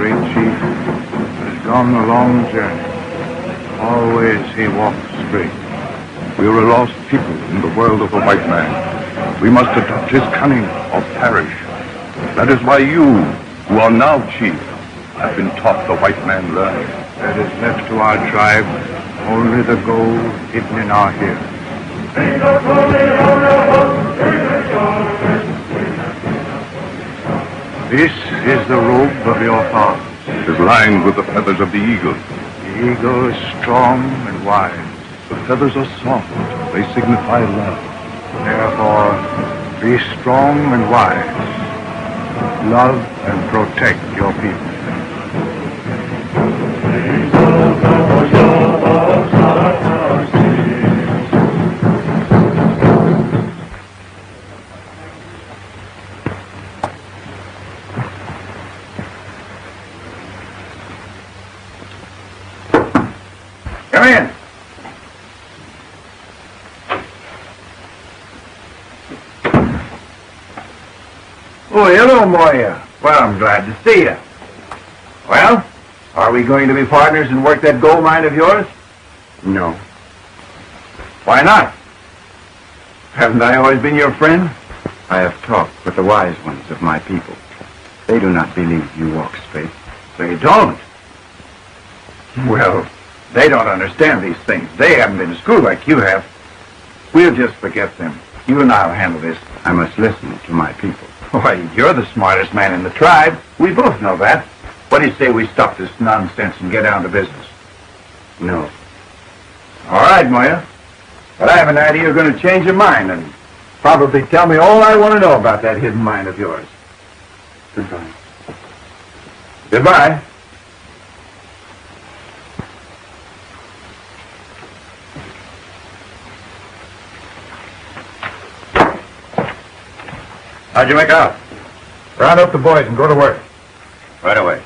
great chief has gone a long journey. Always he walked straight. We are a lost people in the world of the white man. We must adopt his cunning or perish. That is why you, who are now chief, have been taught the white man learning. That is left to our tribe only the gold hidden in our hair. This is the robe of your father. It is lined with the feathers of the eagle. The eagle is strong and wise. The feathers are soft. They signify love. Therefore, be strong and wise. Love and protect your people. Come in. Oh, hello, Moya. Well, I'm glad to see you. Well, are we going to be partners and work that gold mine of yours? No. Why not? Haven't I always been your friend? I have talked with the wise ones of my people. They do not believe you walk straight. They don't. Well, they don't understand these things. They haven't been to school like you have. We'll just forget them. You and I'll handle this. I must listen to my people. Why, you're the smartest man in the tribe. We both know that. What do you say we stop this nonsense and get down to business? No. All right, Moya. But I have an idea you're going to change your mind and probably tell me all I want to know about that hidden mine of yours. Goodbye. Goodbye. How'd you make out? Round up the boys and go to work. Right away.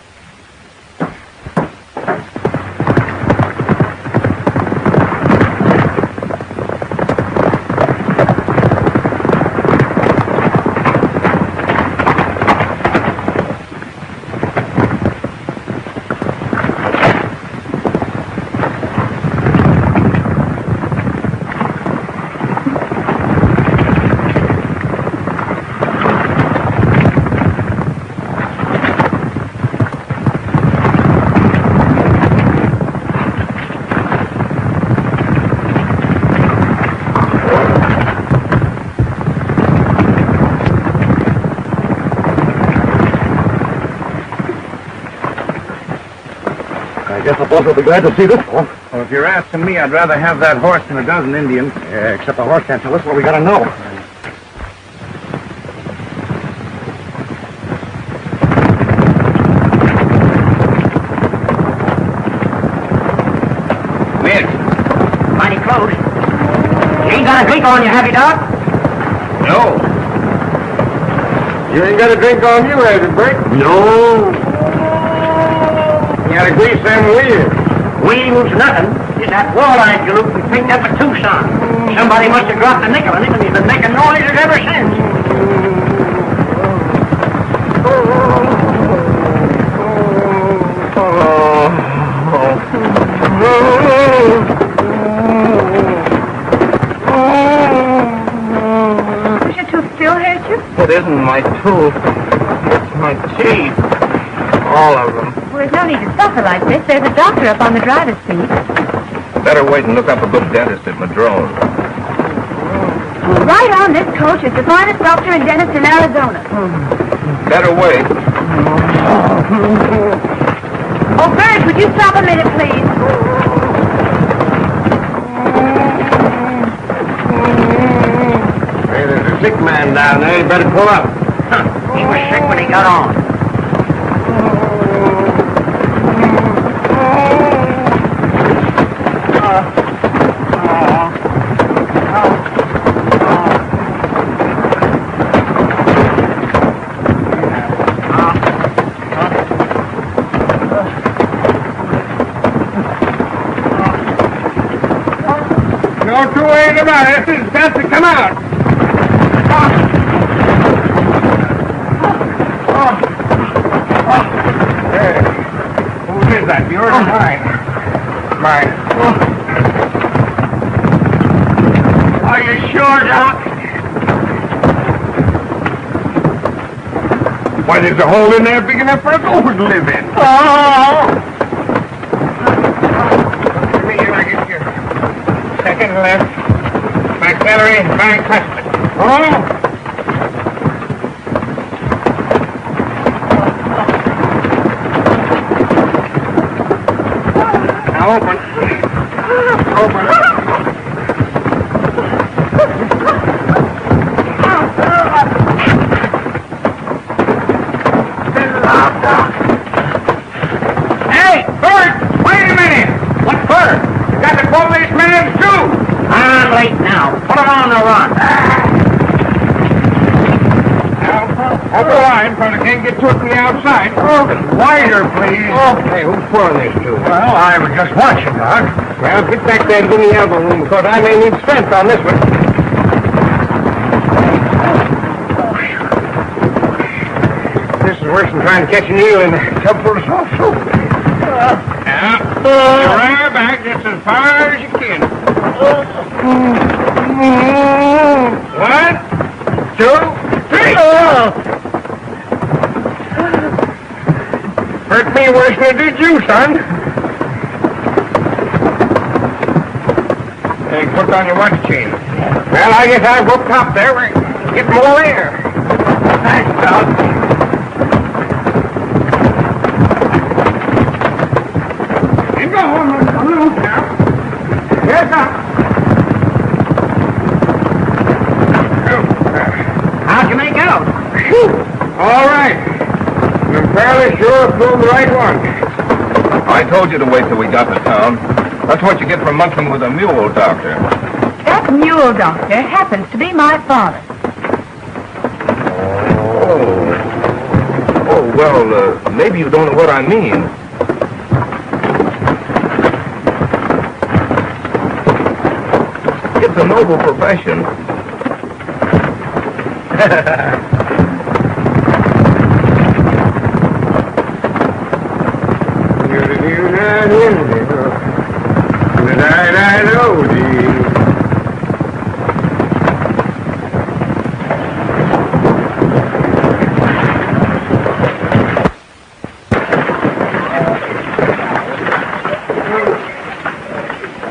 I guess the boss will be glad to see this one. Well, if you're asking me, I'd rather have that horse than a dozen Indians. Yeah, except the horse can't tell us what we gotta know. Mick, mighty close. You ain't got a drink on you, have you, Doc? No. You ain't got a drink on you, has it, Bert? No. You got a grease them wheels. Wheels, nothing. It's that walleye galoot we picked up at Tucson. Somebody must have dropped a nickel in it, and he's been making noises ever since. Does your tooth still hurt you? It isn't my tooth. It's my teeth. All of them. Well, there's no need to suffer like this. There's a doctor up on the driver's seat. Better wait and look up a good dentist at Madrone. Right on this coach is the finest doctor and dentist in Arizona. Better wait. Oh, Bert, would you stop a minute, please? Hey, there's a sick man down there. You better pull up. He was sick when he got on. No two ways about it. It's got to come out. There. that. Yours or mine? Mine. Are you sure, Doc? Why, there's a hole in there big enough for us all to live in. Oh! Here, I get you. Second left. McEllery, back left. Oh! Now open. Open. Hey, Bert! Wait a minute! What for? You got to pull this man's shoe! I'm late now. Put him on the run. Now, hold the line, so they can't get to it from the outside. Wider, please. Okay, who's pulling these two? Well, I was just watching, Doc. Well, get back there and give me the elbow room, because I may need strength on this one. This is worse than trying to catch an eel in the tub full of soft soap. Now, you run her back just as far as you can. 1, 2, 3. Hurt me worse than it did you, son. Hey, put on your watch chain. Well, I guess I'll go top there. We're getting more air. Thanks, Doc. You go on now. Yes, sir. How'd you make out? All right. I'm fairly sure I pulled the right one. I told you to wait till we got to town. That's what you get for monkeying with a mule, Doctor. That mule doctor happens to be my father. Oh, well, maybe you don't know what I mean. It's a noble profession.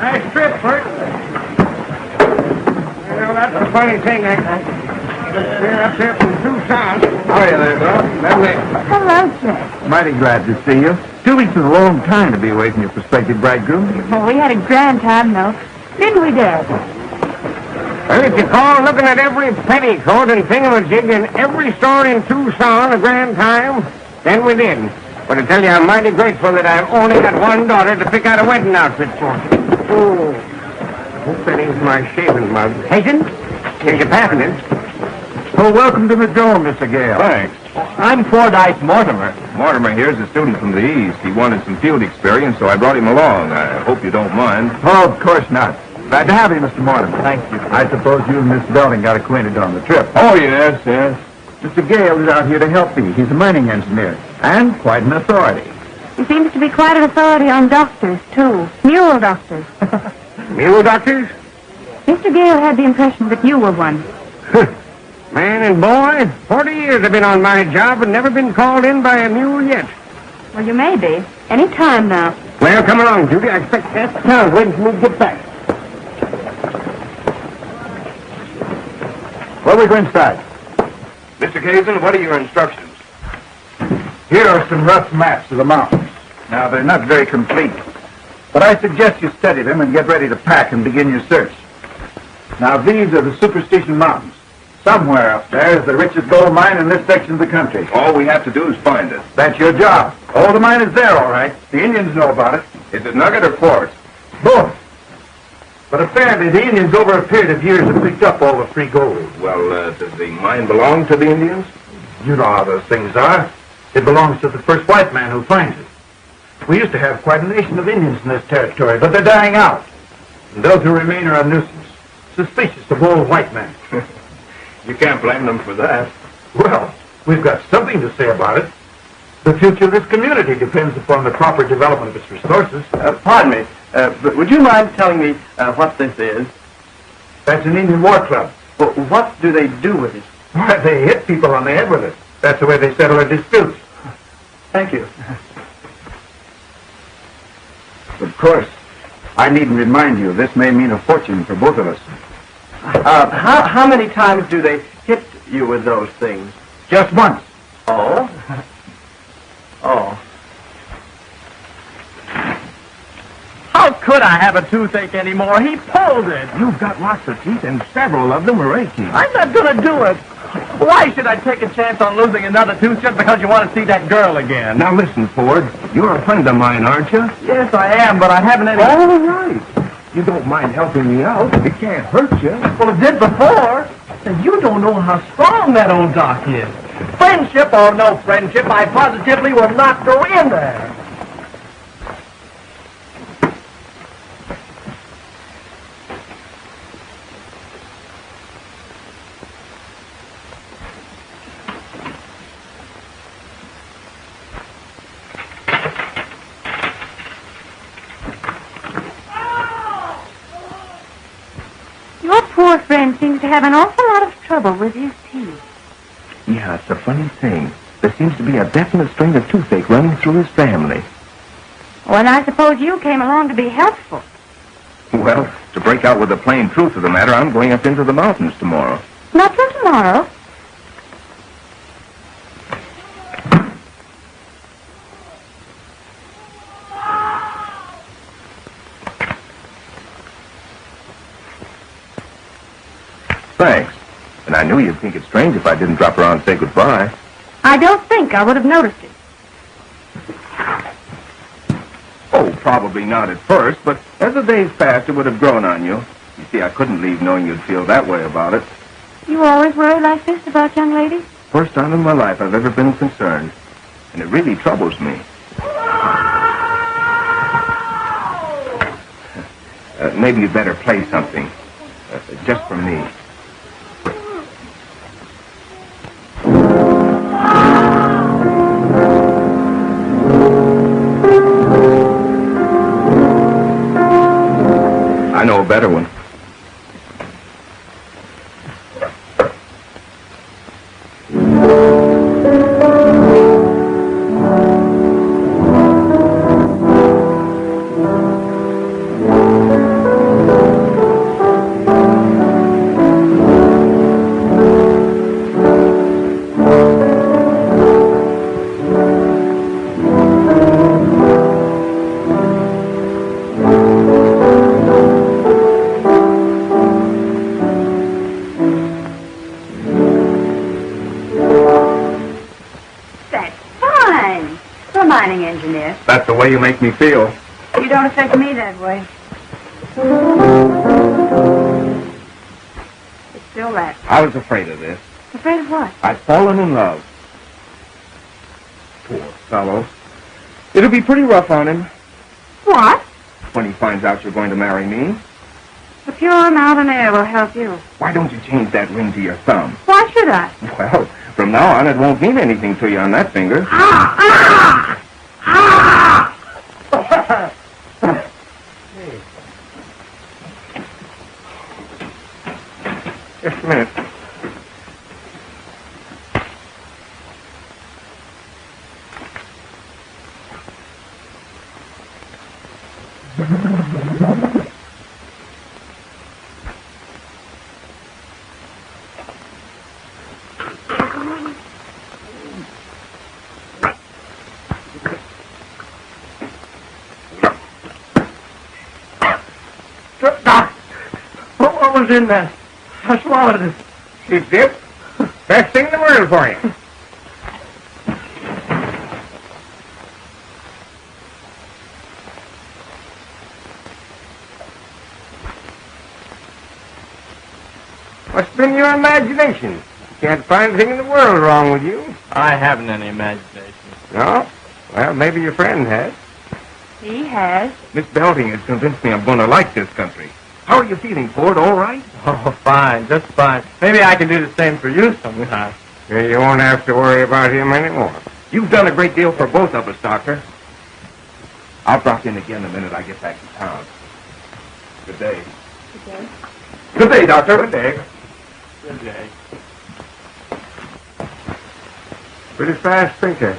Nice trip, Bert. Well, that's the funny thing. We're up here from Tucson. How are you there, Doc? Hello, Chet. Mighty glad to see you. 2 weeks is a long time to be away from your prospective bridegroom. Well, we had a grand time, though. Didn't we, Dad? Well, if you call looking at every petticoat and thingamajig in every store in Tucson a grand time, then we did. But I tell you, I'm mighty grateful that I've only got one daughter to pick out a wedding outfit for. Oh, I hope that ain't my shaving mug. Hazen, here's your passing it. Oh, welcome to the dome, Mr. Gale. Thanks. I'm Fordyce Mortimer. Mortimer here's a student from the East. He wanted some field experience, so I brought him along. I hope you don't mind. Oh, of course not. Glad to have you, Mr. Mortimer. Thank you. I suppose you and Miss Belding got acquainted on the trip. Oh, yes. Mr. Gale is out here to help me. He's a mining engineer, and quite an authority. He seems to be quite an authority on doctors, too. Mule doctors. Mule doctors? Mr. Gale had the impression that you were one. Man and boy, 40 years I've been on my job and never been called in by a mule yet. Well, you may be. Any time now. Well, come along, Judy. I expect half the town's waiting for me to get back. Where are we going to start? Mr. Kasedon, what are your instructions? Here are some rough maps of the mountains. Now, they're not very complete, but I suggest you study them and get ready to pack and begin your search. Now, these are the Superstition Mountains. Somewhere up there is the richest gold mine in this section of the country. All we have to do is find it. That's your job. Oh, the mine is there, all right. The Indians know about it. Is it nugget or quartz? Both. But apparently the Indians over a period of years have picked up all the free gold. Well, does the mine belong to the Indians? You know how those things are. It belongs to the first white man who finds it. We used to have quite a nation of Indians in this territory, but they're dying out. And those who remain are a nuisance, suspicious of all white men. You can't blame them for that. Well, we've got something to say about it. The future of this community depends upon the proper development of its resources. Pardon me, but would you mind telling me what this is? That's an Indian war club. Well, what do they do with it? Why, they hit people on the head with it. That's the way they settle their disputes. Thank you. Of course. I needn't remind you, this may mean a fortune for both of us. How many times do they hit you with those things? Just once. Oh? Oh. How could I have a toothache anymore? He pulled it. You've got lots of teeth, and several of them are aching. I'm not going to do it. Why should I take a chance on losing another tooth just because you want to see that girl again? Now listen, Ford. You're a friend of mine, aren't you? Yes, I am, but I haven't any... All right. You don't mind helping me out. It can't hurt you. Well, it did before. And you don't know how strong that old doc is. Friendship or no friendship, I positively will not go in there. Your poor friend seems to have an awful lot of trouble with his teeth. Yeah, it's a funny thing. There seems to be a definite strain of toothache running through his family. Well, and I suppose you came along to be helpful. Well, to break out with the plain truth of the matter, I'm going up into the mountains tomorrow. Not till tomorrow. Thanks. And I knew you'd think it strange if I didn't drop around and say goodbye. I don't think I would have noticed it. Oh, probably not at first, but as the days passed, it would have grown on you. You see, I couldn't leave knowing you'd feel that way about it. You always worry like this about young ladies? First time in my life I've ever been concerned. And it really troubles me. Maybe you'd better play something. Just for me. I know a better one. That's the way you make me feel. You don't affect me that way. It's still that. I was afraid of this. Afraid of what? I've fallen in love. Poor fellow. It'll be pretty rough on him What? when he finds out you're going to marry me. The pure mountain air will help you. Why don't you change that ring to your thumb? Why should I? Well, from now on, it won't mean anything to you on that finger. Just a minute. What was in that? I swallowed it. It's it. Best thing in the world for you. What's been your imagination? You can't find anything in the world wrong with you. I haven't any imagination. No? Well, maybe your friend has. He has. Miss Belting has convinced me I'm going to like this country. How are you feeling, Ford? All right? Oh, fine, just fine. Maybe I can do the same for you sometime. You won't have to worry about him anymore. You've done a great deal for both of us, Doctor. I'll drop in again the minute I get back to town. Good day. Good day. Good day, Doctor. Good day. Good day. Pretty fast thinker.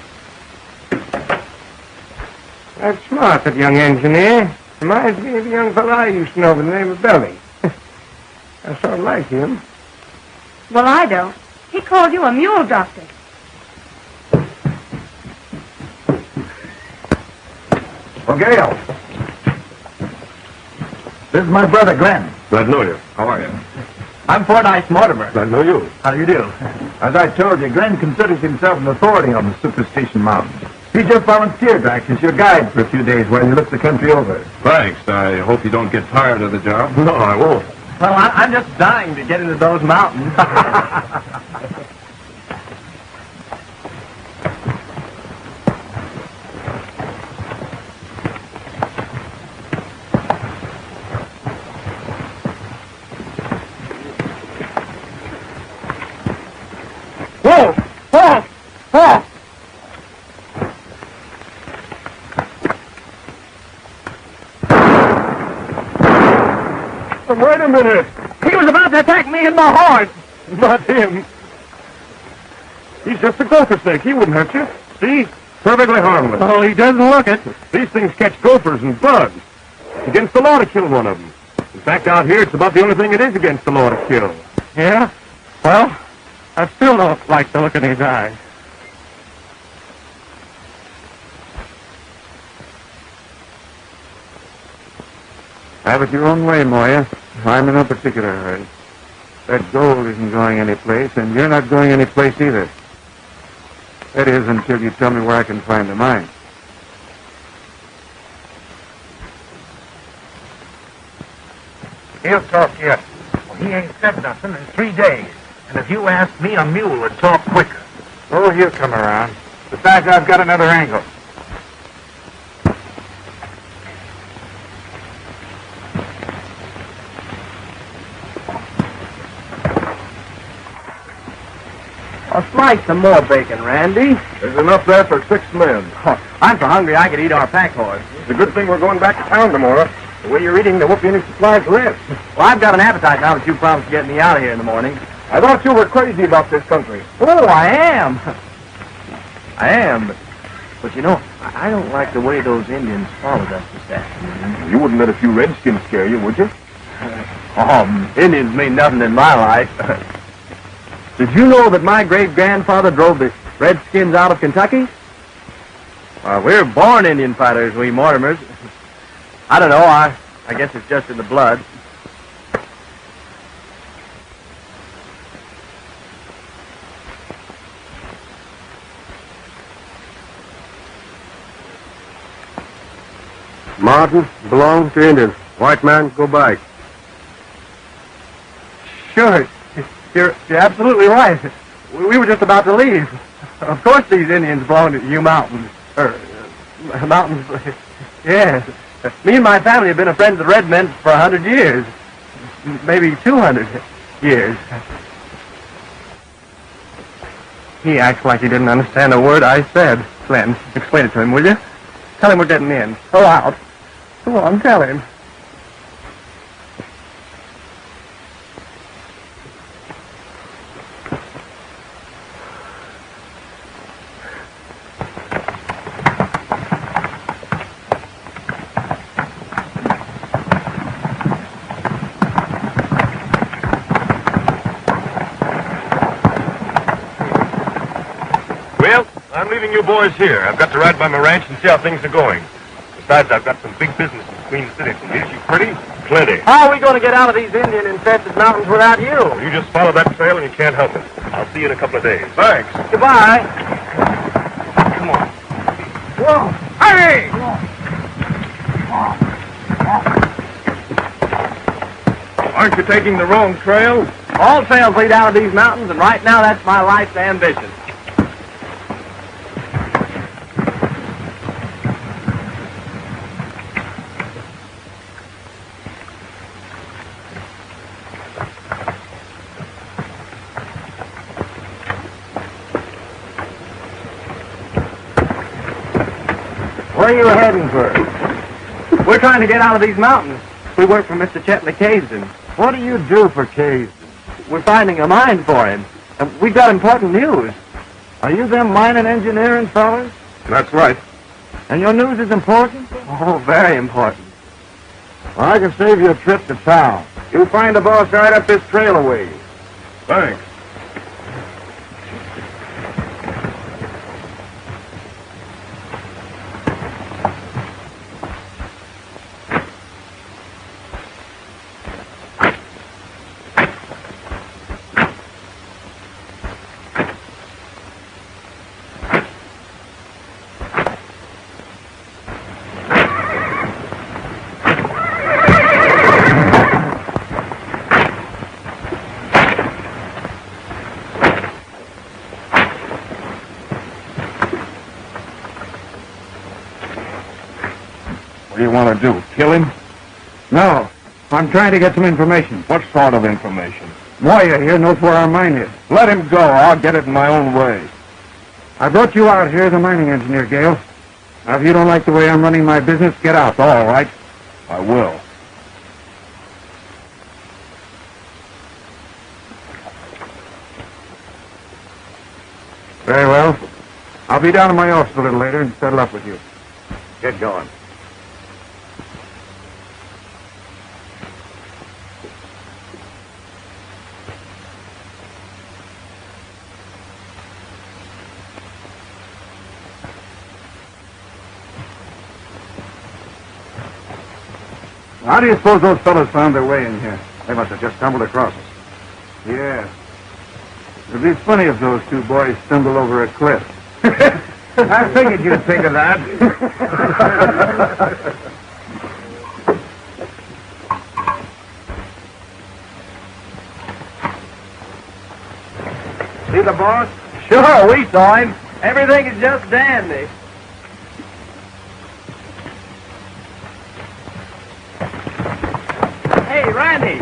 That's smart, that young engineer. Reminds me of a young fellow I used to know by the name of Belly. I sort of like him. Well, I don't. He called you a mule doctor. Well, Gale. This is my brother, Glenn. Glad to know you. How are you? I'm Fordyce Mortimer. Glad to know you. How do you do? As I told you, Glenn considers himself an authority on the Superstition Mountains. He just volunteered to act as your guide for a few days while you look the country over. Thanks. I hope you don't get tired of the job. No, I won't. Well, I'm just dying to get into those mountains. Whoa! Whoa! Whoa! Wait a minute. He was about to attack me in my horse. Not him. He's just a gopher snake. He wouldn't hurt you. See? Perfectly harmless. Oh, he doesn't look it. These things catch gophers and bugs. It's against the law to kill one of them. In fact, out here, it's about the only thing it is against the law to kill. Yeah? Well, I still don't like the look in his eyes. Have it your own way, Moya. I'm in no particular hurry. That gold isn't going anyplace, and you're not going anyplace either. That is, until you tell me where I can find the mine. He'll talk yet. Well, he ain't said nothing in 3 days. And if you ask me, a mule would talk quicker. Oh, he'll come around. Besides, I've got another angle. I'll slice some more bacon, Randy. There's enough there for 6 men. I'm so hungry I could eat our pack horse. It's a good thing we're going back to town tomorrow. The way you're eating, there won't be any supplies left. Well, I've got an appetite now that you promised to get me out of here in the morning. I thought you were crazy about this country. Oh, I am. I am. But you know, I don't like the way those Indians followed us this afternoon. You wouldn't let a few redskins scare you, would you? Indians mean nothing in my life. Did you know that my great-grandfather drove the Redskins out of Kentucky? Well, we're born Indian fighters, we Mortimers. I don't know, I guess it's just in the blood. Mountain belongs to Indians. White man, go back. Sure, you're absolutely right. We were just about to leave. Of course these Indians belong to you mountains. Mountains, yes. Me and my family have been a friend of the Red Men for 100 years. Maybe 200 years. He acts like he didn't understand a word I said. Glenn, explain it to him, will you? Tell him we're getting in. Go out. Go on, tell him. Well, I'm leaving you boys here. I've got to ride by my ranch and see how things are going. Besides, I've got some big business in Queen City. Is you pretty? Plenty. How are we going to get out of these Indian-infested mountains without you? You just follow that trail and you can't help it. I'll see you in a couple of days. Thanks. Goodbye. Come on. Whoa. Hey! Aren't you taking the wrong trail? All trails lead out of these mountains, and right now that's my life's ambition. are you heading for? We're trying to get out of these mountains. We work for Mr. Chet Kasedon. What do you do for Kasedon? We're finding a mine for him. And we've got important news. Are you them mining engineering fellas? That's right. And your news is important? Oh, very important. Well, I can save you a trip to town. You find the boss right up this trail away. Thanks. What do you want to do, kill him? No, I'm trying to get some information. What sort of information? Moya here knows where our mine is. Let him go. I'll get it in my own way. I brought you out here as a mining engineer, Gale. Now, if you don't like the way I'm running my business, get out. All right? I will. Very well. I'll be down in my office a little later and settle up with you. Get going. How do you suppose those fellows found their way in here? They must have just stumbled across us. Yeah. It'd be funny if those two boys stumbled over a cliff. I figured you'd think of that. See the boss? Sure, we saw him. Everything is just dandy. Hey, Randy.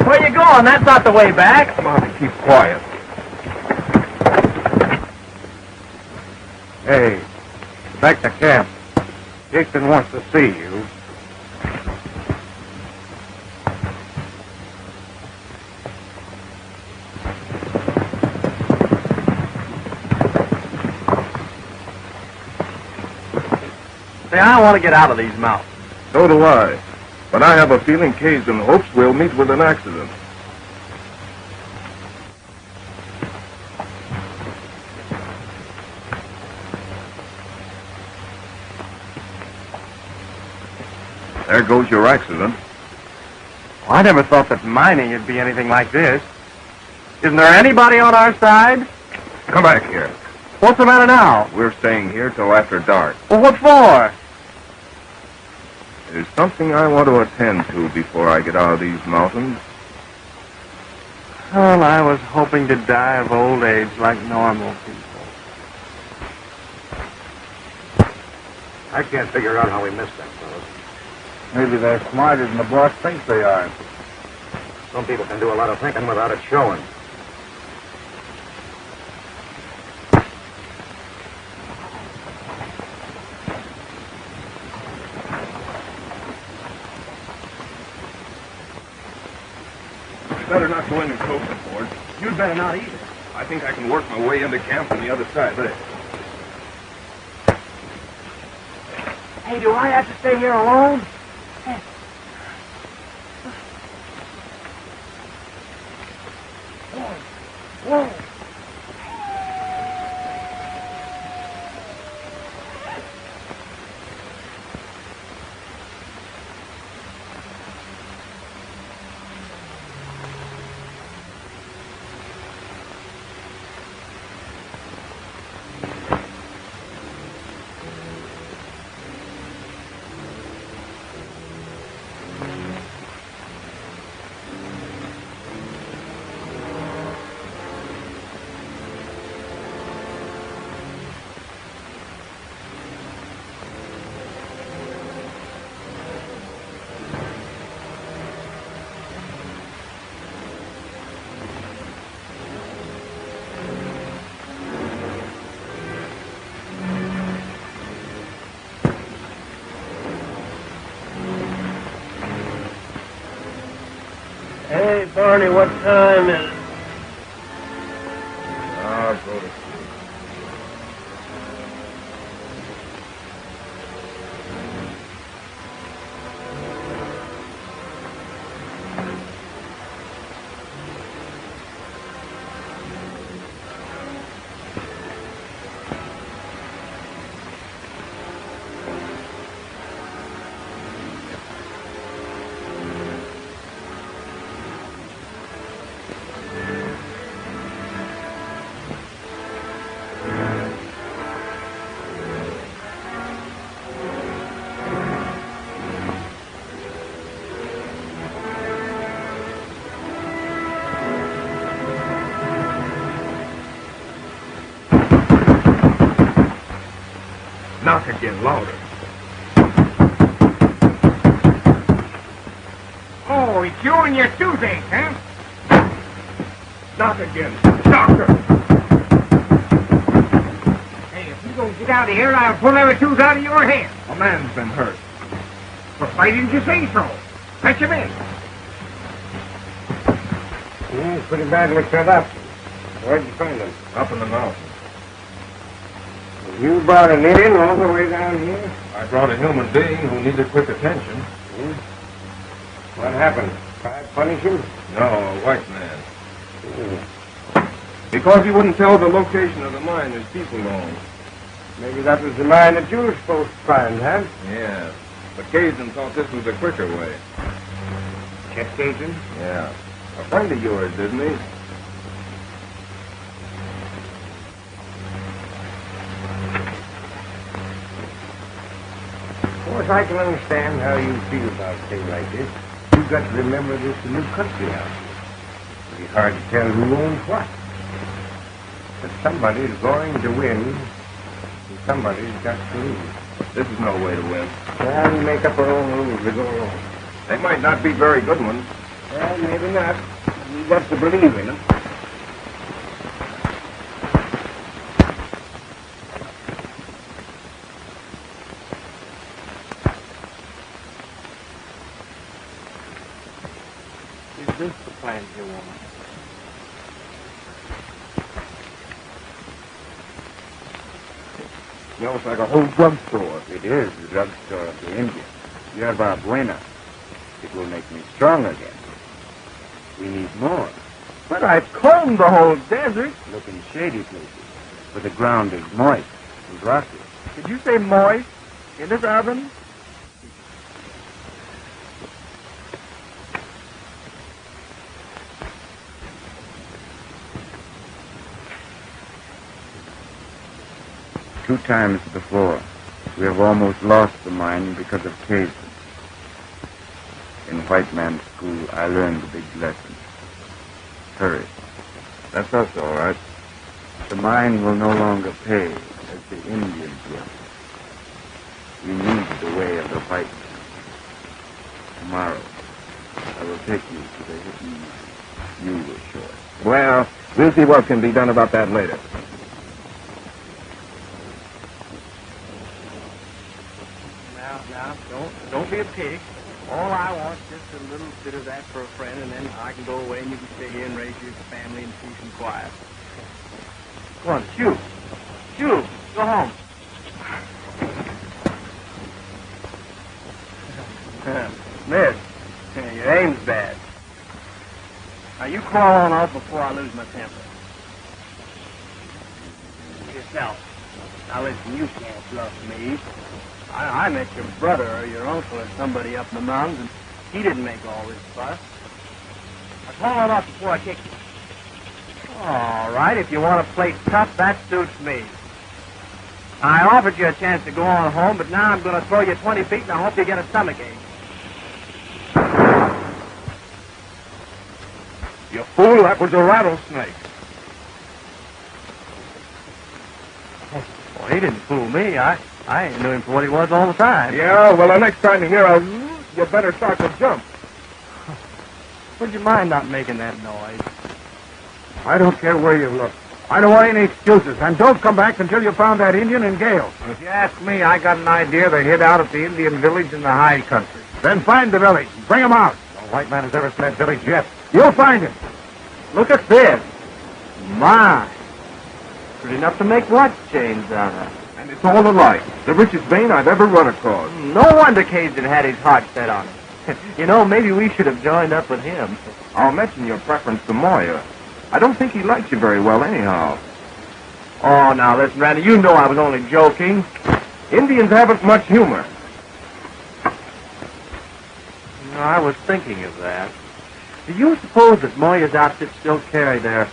Where you going? That's not the way back. Come on, keep quiet. Hey, back to camp. Jason wants to see you. Say, I want to get out of these mountains. So do I. But I have a feeling Kasedon hopes we'll meet with an accident. There goes your accident. Well, I never thought that mining would be anything like this. Isn't there anybody on our side? Come back here. What's the matter now? We're staying here till after dark. Well, what for? There's something I want to attend to before I get out of these mountains. Well, I was hoping to die of old age like normal people. I can't figure out how we missed them, fellas. Maybe they're smarter than the boss thinks they are. Some people can do a lot of thinking without it showing. Better not go any closer, Ford. You'd better not either. I think I can work my way into camp from the other side there. Hey, do I have to stay here alone? Whoa. Hey, Barney, what time is it? I'll go to Knock again, louder. Oh, it's you and your toothache, huh? Knock again. Doctor! Hey, if you don't get out of here, I'll pull every tooth out of your head. A man's been hurt. Well, why didn't you say so? Fetch him in. He's pretty badly cut up. Where'd you find him? Up in the mountains. You brought an Indian all the way down here? I brought a human being who needed quick attention. What happened? Tried to punish him? No, a white man. Because he wouldn't tell the location of the mine his people owned. Maybe that was the mine that you were supposed to find, huh? Yeah, but Kasedon thought this was a quicker way. Chet Kasedon? Yeah. A friend of yours, didn't he? Of course, I can understand how you feel about a thing like this. You've got to remember this is a new country out here. It'll be hard to tell who owns what. But somebody's going to win, and somebody's got to lose. This is no way to win. Well, we make up our own rules as we go along. They might not be very good ones. Well, maybe not. We've got to believe in them. Is this the plant you want? Smells like a whole drugstore. It is the drugstore of the Indians. Yerba buena. It will make me strong again. We need more. But I've combed the whole desert. Look in shady places, where the ground is moist and rocky. Did you say moist? In this oven? Two times before, we have almost lost the mine because of Kasedon. In white man's school, I learned a big lesson. Courage. That's us, all right. The mine will no longer pay as the Indians will. We need the way of the white man. Tomorrow, I will take you to the hidden mine. You will show it. Well, we'll see what can be done about that later. Now, don't be a pig. All I want is just a little bit of that for a friend, and then I can go away and you can stay here and raise your family in peace and quiet. Go on, shoo. Shoo. Go home. Miss, your aim's bad. Now, you crawl on off before I lose my temper. Yourself. Now, listen, you can't bluff me. I met your brother or your uncle or somebody up in the mountains, and he didn't make all this fuss. Now, call on off before I kick you. All right, if you want to play tough, that suits me. I offered you a chance to go on home, but now I'm going to throw you 20 feet, and I hope you get a stomachache. You fool, that was a rattlesnake. Well, he didn't fool me. I knew him for what he was all the time. Yeah, well, the next time you hear a you better start to jump. Would you mind not making that noise? I don't care where you look. I don't want any excuses, and don't come back until you found that Indian in Gale. If you ask me, I got an idea they hid out at the Indian village in the high country. Then find the village. Bring them out. No white man has ever seen that village yet. You'll find it. Look at this. My. Good enough to make watch chains out of. And it's all alike. The richest vein I've ever run across. No wonder Kasedon had his heart set on it. You know, maybe we should have joined up with him. I'll mention your preference to Moya. I don't think he likes you very well anyhow. Oh, now listen, Randy, you know I was only joking. Indians haven't much humor. You know, I was thinking of that. Do you suppose that Moya's outfit still carry their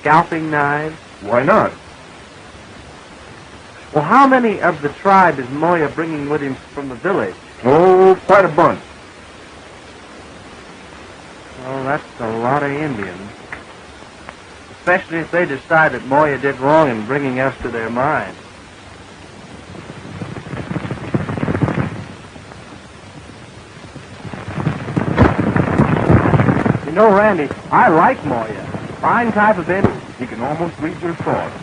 scalping knives? Why not? Well, how many of the tribe is Moya bringing with him from the village? Oh, quite a bunch. Well, that's a lot of Indians. Especially if they decide that Moya did wrong in bringing us to their mine. You know, Randy, I like Moya. Fine type of Indian. He can almost read your thoughts.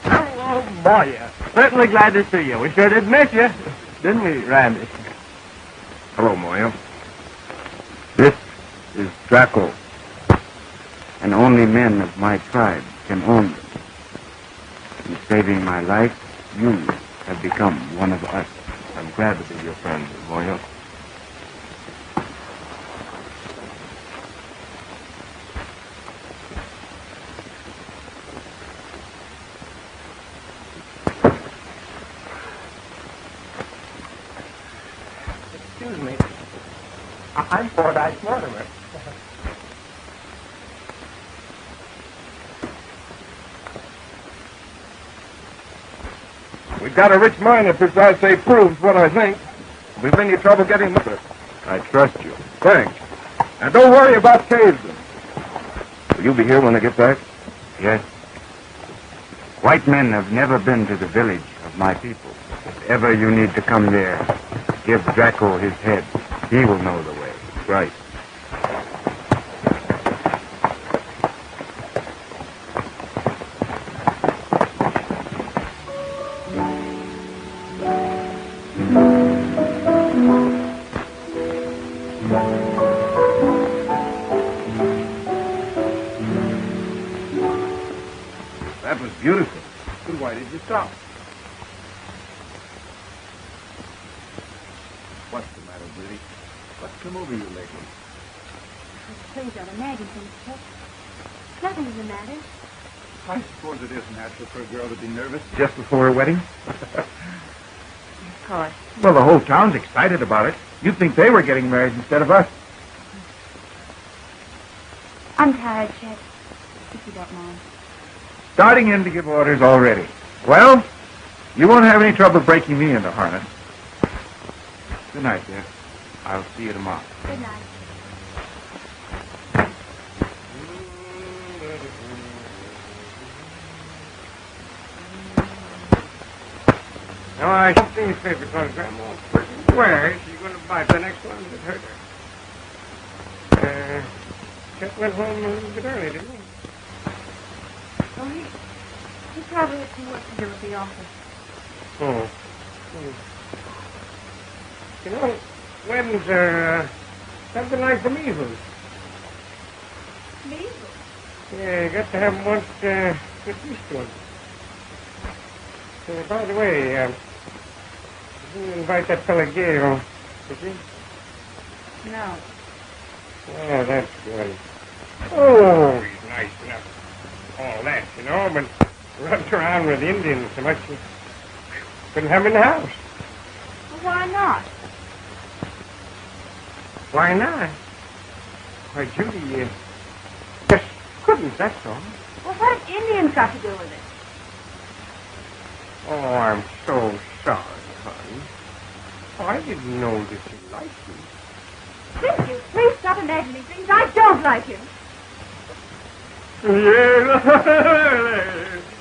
Hello, Moya. Certainly glad to see you. We sure did miss you, didn't we, Randy? Hello, Moya. This is Draco. And only men of my tribe can own them. In saving my life, you have become one of us. I'm glad to be your friend, Moya. Excuse me. I'm Fordyce Mortimer. We've got a rich mine that precisely proves what I think. We've been you trouble getting with it. I trust you. Thanks. And don't worry about Kasedon. Will you be here when I get back? Yes. White men have never been to the village of my people. If ever you need to come there, give Draco his head. He will know the way. Right. That was beautiful. Then why did you stop? What's the matter, Willie? What's come over you lately? Please don't imagine things, Chet. Nothing's the matter. I suppose it is natural for a girl to be nervous just before her wedding. Of course. Well, the whole town's excited about it. You'd think they were getting married instead of us. I'm tired, Chet. If you don't mind. Starting in to give orders already. Well, you won't have any trouble breaking me into harness. Good night, dear. I'll see you tomorrow. Good night. Now, I hope these papers on Grandma. Where is she going to buy the next one that hurt her? Chet went home a little bit early, didn't he? Oh, he probably had some work to do at the office. Oh. You know, weddings are something like the measles. Measles? Yeah, you got to have them once get used to them. By the way, did you invite that fella Gale, did you? No. Oh, that's good. Oh, he's nice enough. All that, you know, but runs around with Indians so much you couldn't have him in the house. Well, why not? Why not? Why, Judy, you just couldn't, that's all. Well, what have Indians got to do with it? Oh, I'm so sorry, honey. Oh, I didn't know that you liked him. Thank you. Please stop imagining things. I don't like him. Yeah,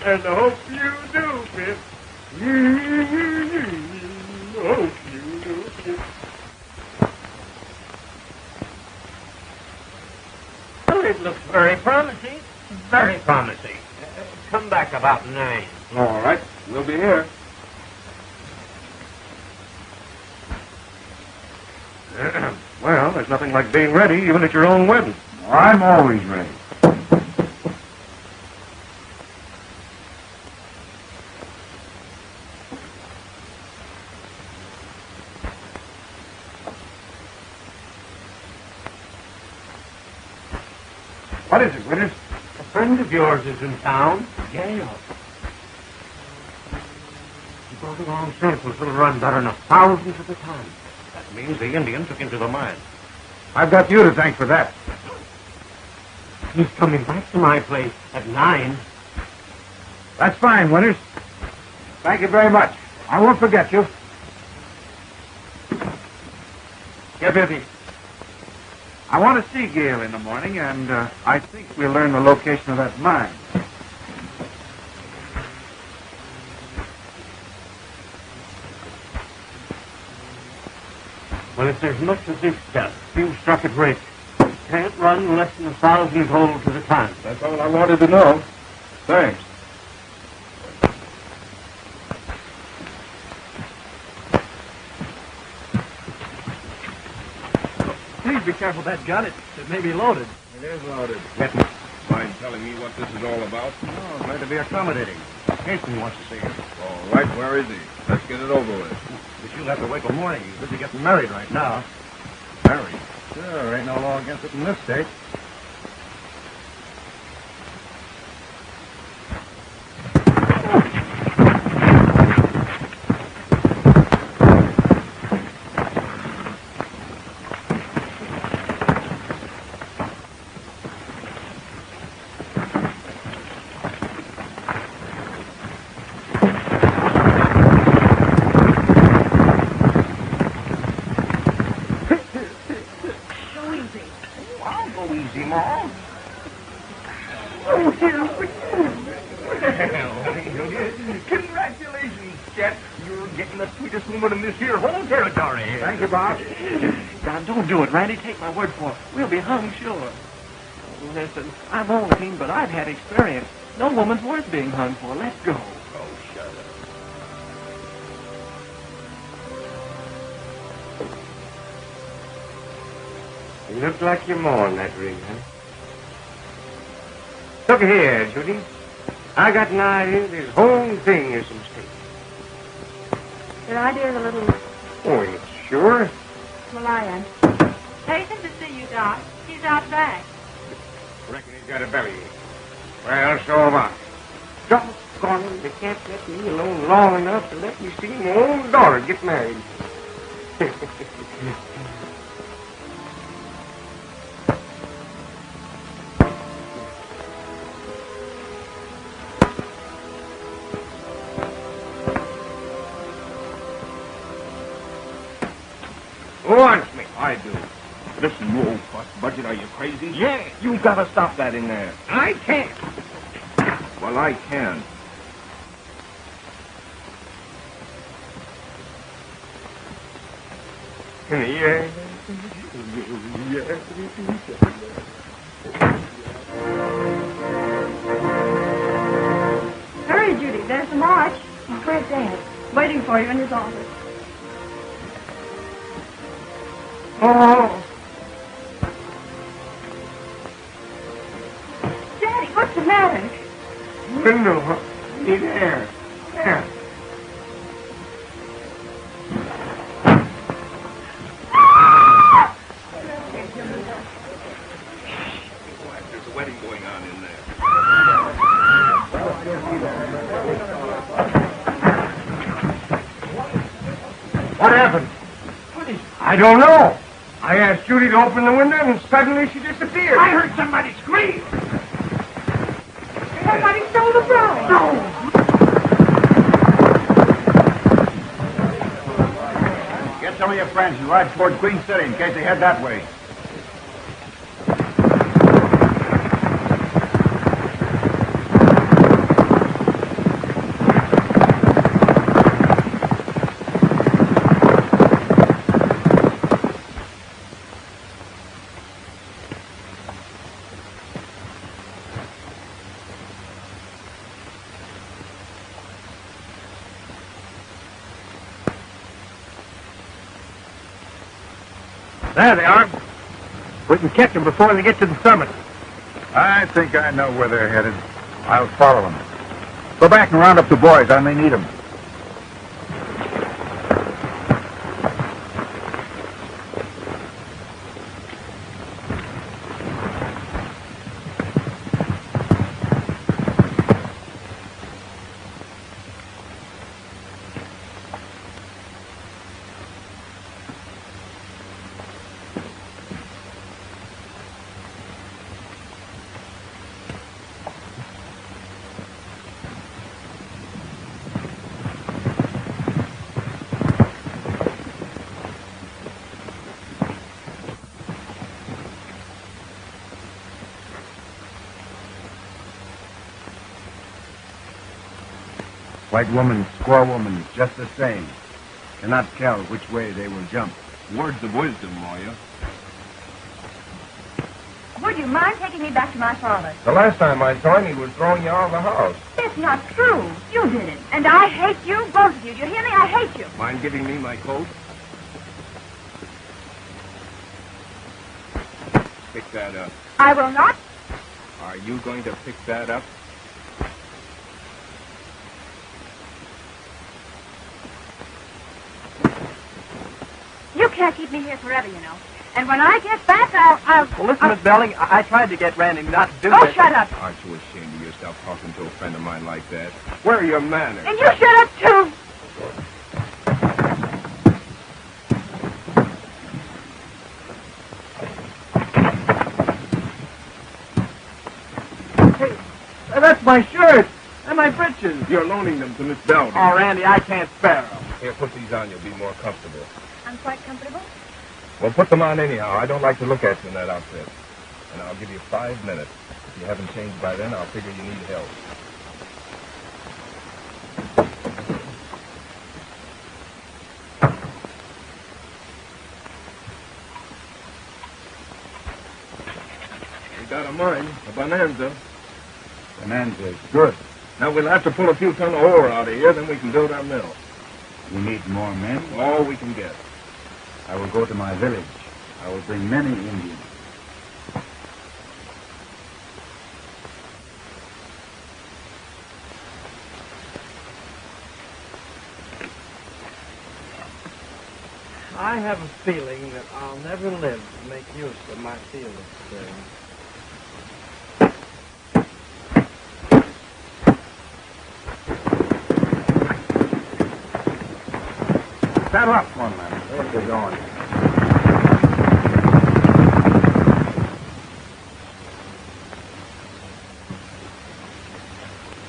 and I hope you do, Pip. Hope you do, Pip. Well, it looks very promising. Very promising. Come back about 9. All right. We'll be here. Well, there's nothing like being ready, even at your own wedding. I'm always ready. What is it, Withers? A friend of yours is in town, Gale. He brought along samples that'll run better enough, thousands at a time. That means the Indian took into the mine. I've got you to thank for that. He's coming back to my place at 9. That's fine, Winters. Thank you very much. I won't forget you. Get busy. I want to see Gale in the morning, and I think we'll learn the location of that mine. Well, if there's much of this stuff, you struck it rich. Can't run less than 1,000 gold to the ton. That's all I wanted to know. Thanks. Please be careful that gun. It may be loaded. It is loaded. Mind telling me what this is all about? Oh, glad to be accommodating. Casey wants to see you. All right, where is he? Let's get it over with. But you'll have to wait till morning. He's busy getting married right now. Married? Sure, ain't no law against it in this state. Congratulations, Chet. You're getting the sweetest woman in this here whole territory. Thank you, Bob. Now, don't do it, Randy. Take my word for it. We'll be hung sure. Listen, I'm old, King, but I've had experience. No woman's worth being hung for. Let's go. Oh, shut up. You look like you're mowing that ring, huh? Look here, Judy. I got an idea this whole thing is a mistake. Your idea's a little Oh, you sure? Malaya. Patient to see you, Doc. He's out back. Reckon he's got a bellyache. Well, so am I. Doggone it, they can't let me alone long enough to let me see my own daughter get married. Who wants me? I do. Listen, you old bust budget, are you crazy? Yeah. You gotta stop that in there. I can't. Well, I can. Yeah. Hurry, Judy. There's the march. Where's Dad? Waiting for you in his office. Oh. Daddy, what's the matter? Window. Need air. Air. There's a wedding going on in there. What happened? I don't know. I asked Judy to open the window, and suddenly she disappeared. I heard somebody scream. Somebody stole the bride. No. Get some of your friends and ride toward Queen City in case they head that way. There they are. We can catch them before they get to the summit. I think I know where they're headed. I'll follow them. Go back and round up the boys. I may need them. White woman, squaw woman, just the same. Cannot tell which way they will jump. Words of wisdom, Moya. Would you mind taking me back to my father? The last time I saw him, he was throwing you out of the house. It's not true. You did it. And I hate you, both of you. Do you hear me? I hate you. Mind giving me my coat? Pick that up. I will not. Are you going to pick that up? You can't keep me here forever, you know. And when I get back, I'll... Well, listen, Miss Belling, I tried to get Randy not to do Oh, this. shut up. Aren't you ashamed of yourself talking to a friend of mine like that? Where are your manners? And you shut up, too. Hey, that's my shirt and my breeches. You're loaning them to Miss Belden. Oh, Randy, I can't spare them. Here, put these on. You'll be more comfortable. I'm quite comfortable. Well, put them on anyhow. I don't like to look at you in that outfit. And I'll give you 5 minutes. If you haven't changed by then, I'll figure you need help. We got a mine, a bonanza. Bonanza is good. Now we'll have to pull a few ton of ore out of here, then we can build our mill. We need more men. All we can get. I will go to my village. I will bring many Indians. I have a feeling that I'll never live to make use of my field experience. Saddle up, one man. Where's you going?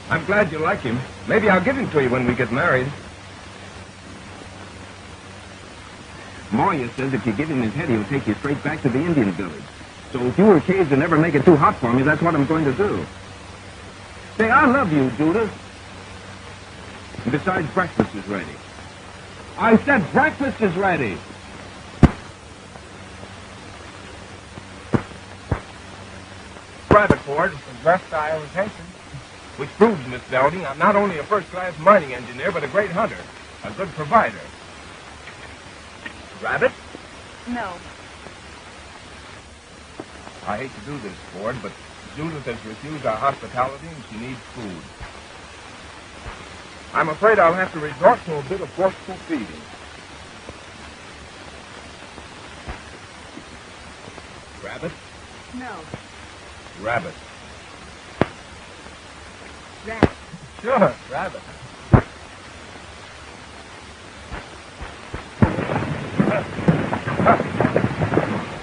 I'm glad you like him. Maybe I'll give him to you when we get married. Moya says if you give him his head, he'll take you straight back to the Indian village. So if you were caged and never make it too hot for me, that's what I'm going to do. Say, I love you, Judith. And besides, breakfast is ready. I said breakfast is ready. Private Ford, dressed I orientation. Which proves, Miss Dowding, I'm not only a first-class mining engineer, but a great hunter, a good provider. Rabbit? No. I hate to do this, Ford, but Judith has refused our hospitality and she needs food. I'm afraid I'll have to resort to a bit of forceful feeding. Rabbit? No. Rabbit. Rat. Sure, rabbit.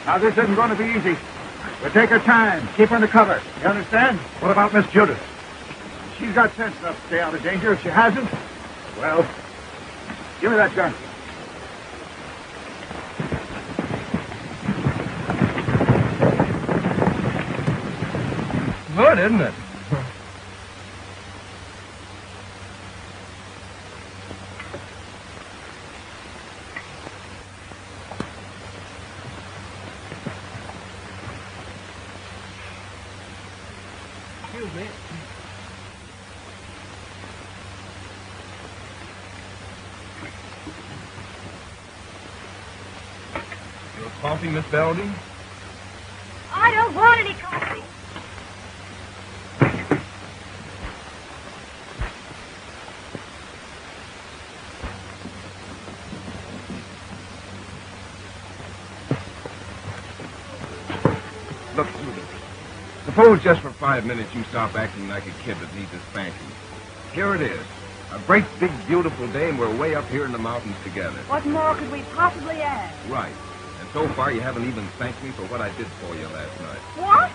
Now, this isn't going to be easy. We'll take our time. Keep under cover. You understand? What about Miss Judith? She's got sense enough to stay out of danger. If she hasn't, well, give me that gun. Good, isn't it? Excuse me. You're Coffee, Miss Belding? I don't want any coffee. Look, Judith. Suppose just for 5 minutes you stop acting like a kid that needs a spanking. Here it is. A great, big, beautiful day, and we're way up here in the mountains together. What more could we possibly ask? Right. And so far, you haven't even thanked me for what I did for you last night. What?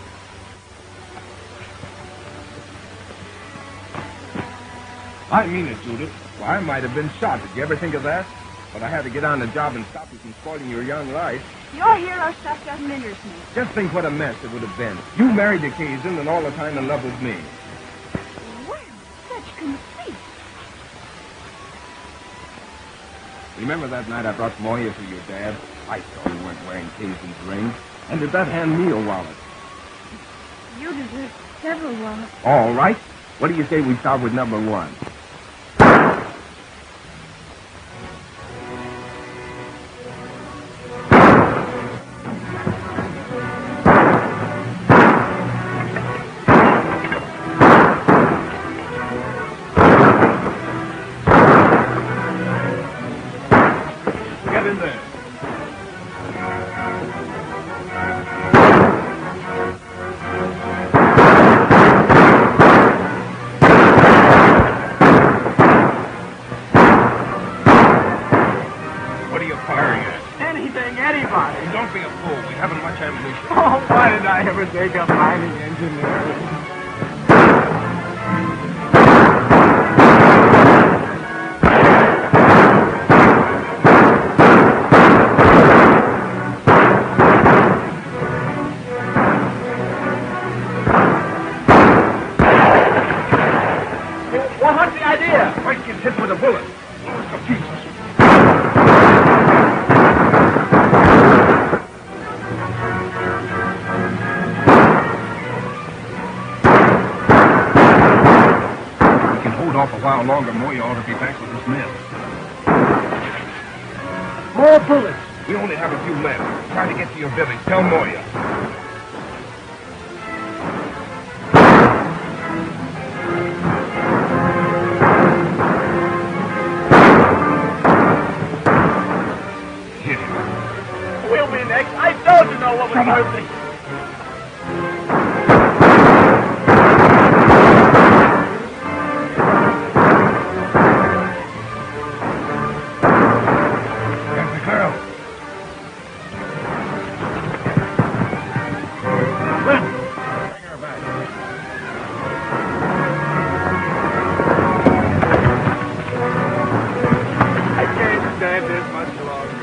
I mean it, Judith. Well, I might have been shot. Did you ever think of that? But I had to get on the job and stop you from spoiling your young life. Your hero stuff doesn't interest me. Just think what a mess it would have been. You married the Kasedon and all the time in love with me. Well, such conceit. Remember that night I brought Moya to your dad? I saw you weren't wearing Kasedon's ring. And did that hand me a wallet? You deserve several wallets. All right. What do you say we start with number 1? Get in there. What are you firing at? Anything, anybody. Don't be a fool. We haven't much ammunition. Oh, why did I ever take up mining engineering? Well, what's the idea? Mike gets hit with a bullet. Blows to pieces. We can hold off a while longer. Moya ought to be back with his men. More bullets. We only have a few left. Try to get to your village. Tell Moya. Hit him. We'll be next. I told you no one was hurt me. There's the girl. Bring her back. I can't stand this much longer.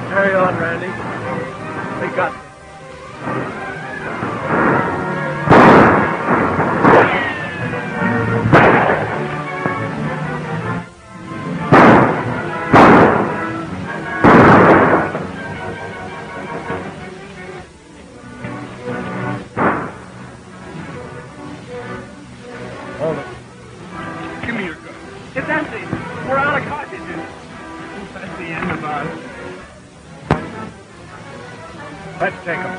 Carry on, Randy. We got this. Hold it. Give me your gun. It's empty. We're out of cartridges. That's the end of us. Let's take him.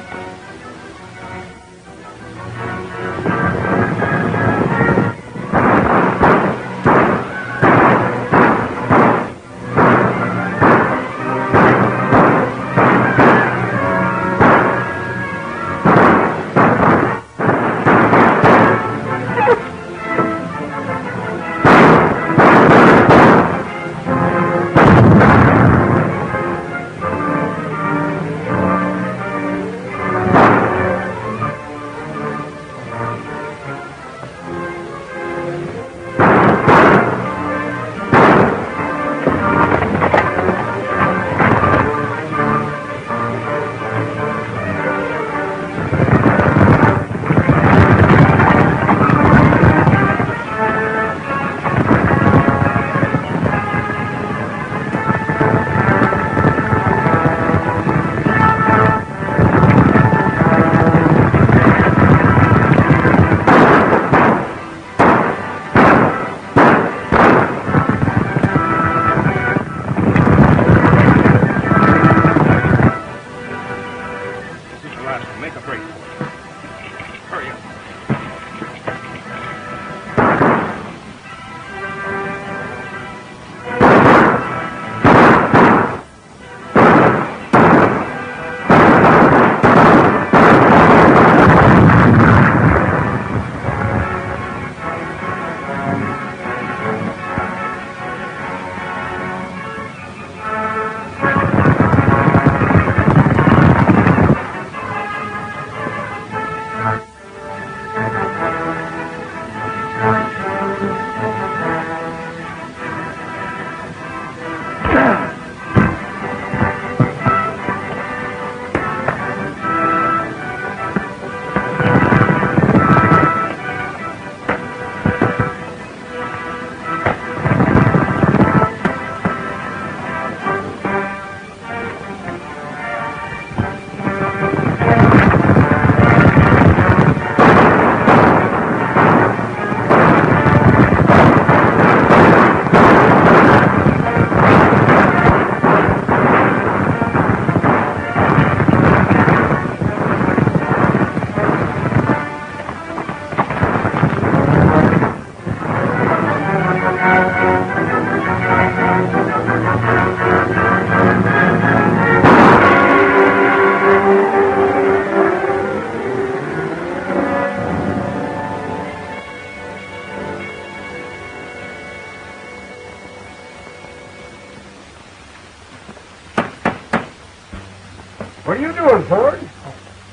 What are you doing, Ford?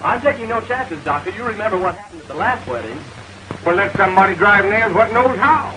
I'm taking no chances, Doctor. You remember what happened at the last wedding. Well, let somebody drive nails what knows how.